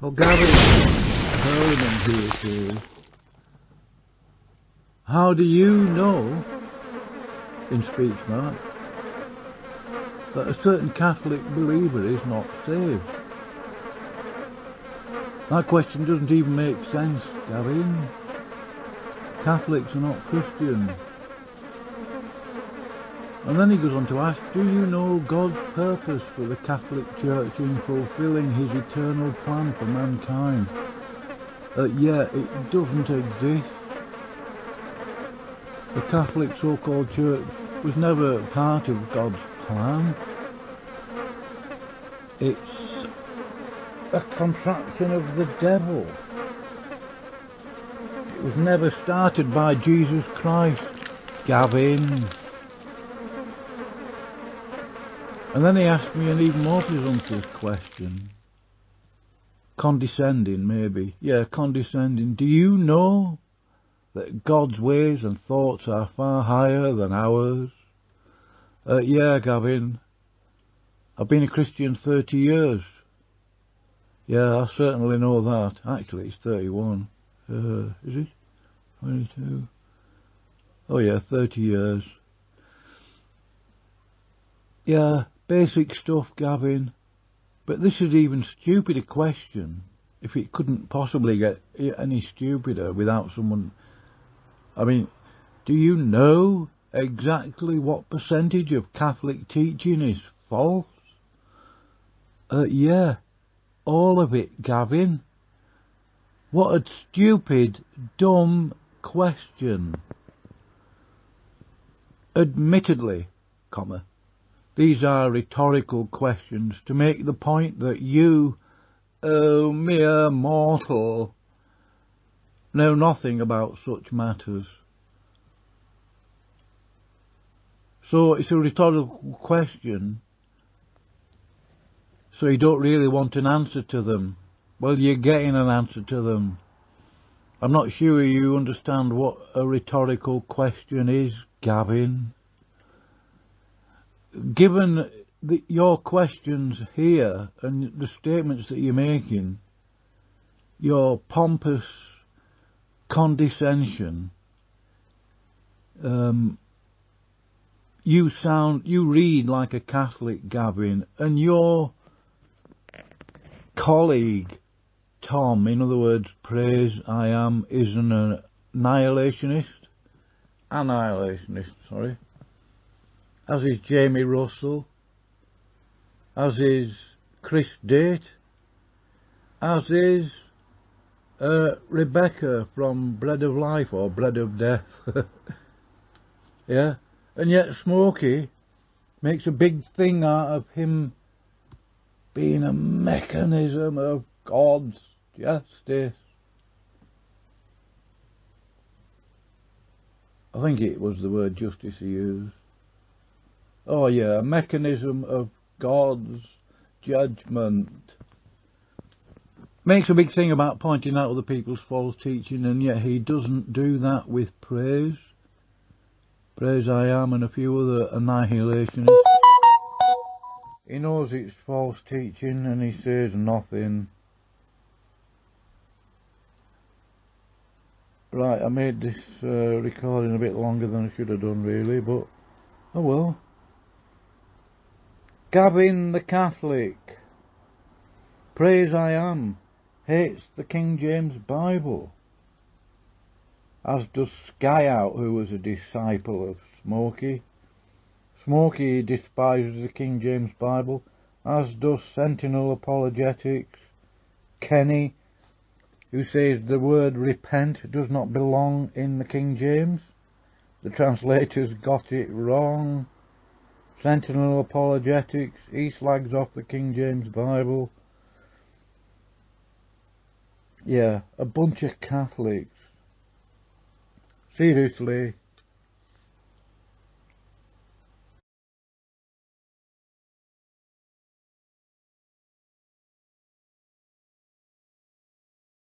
Well, Gavin Hurlimann here says, how do you know, in speech marks, that a certain Catholic believer is not saved? That question doesn't even make sense, Gavin. Catholics are not Christians. And then he goes on to ask, do you know God's purpose for the Catholic Church in fulfilling his eternal plan for mankind? Yeah, it doesn't exist. The Catholic so-called Church was never part of God's plan. It's a contraction of the devil. It was never started by Jesus Christ, Gavin. And then he asked me an even more presumptuous question. Condescending, maybe. Yeah, condescending. Do you know that God's ways and thoughts are far higher than ours? Yeah, Gavin. I've been a Christian 30 years. Yeah, I certainly know that. Actually, it's 31. Is it? 22? Oh yeah, 30 years. Yeah, basic stuff, Gavin. But this is even stupider question, if it couldn't possibly get any stupider without someone... I mean, do you know exactly what percentage of Catholic teaching is false? Yeah, all of it, Gavin. What a stupid, dumb question. Admittedly, comma, these are rhetorical questions to make the point that you, oh mere mortal, know nothing about such matters. So it's a rhetorical question, so you don't really want an answer to them. Well, you're getting an answer to them. I'm not sure you understand what a rhetorical question is, Gavin. Given your questions here and the statements that you're making, your pompous condescension, you read like a Catholic, Gavin, and your colleague Tom, in other words, Praise I Am, is an annihilationist, sorry, as is Jamie Russell, as is Chris Date, as is Rebecca from Bread of Life or Bread of Death. Yeah, and yet Smokey makes a big thing out of him being a mechanism of God's justice. I think it was the word justice he used. Oh yeah, a mechanism of God's judgment. Makes a big thing about pointing out other people's false teaching, and yet he doesn't do that with Praise. Praise I Am and a few other annihilationists. He knows it's false teaching and he says nothing. Right, I made this recording a bit longer than I should have done really, but oh well. Gavin the Catholic, Praise I Am, hates the King James Bible, as does Sky Out, who was a disciple of Smokey. Smokey despises the King James Bible, as does Sentinel Apologetics, Kenny, who says the word repent does not belong in the King James. The translators got it wrong. Sentinel Apologetics, he slags off the King James Bible. Yeah, a bunch of Catholics. Seriously.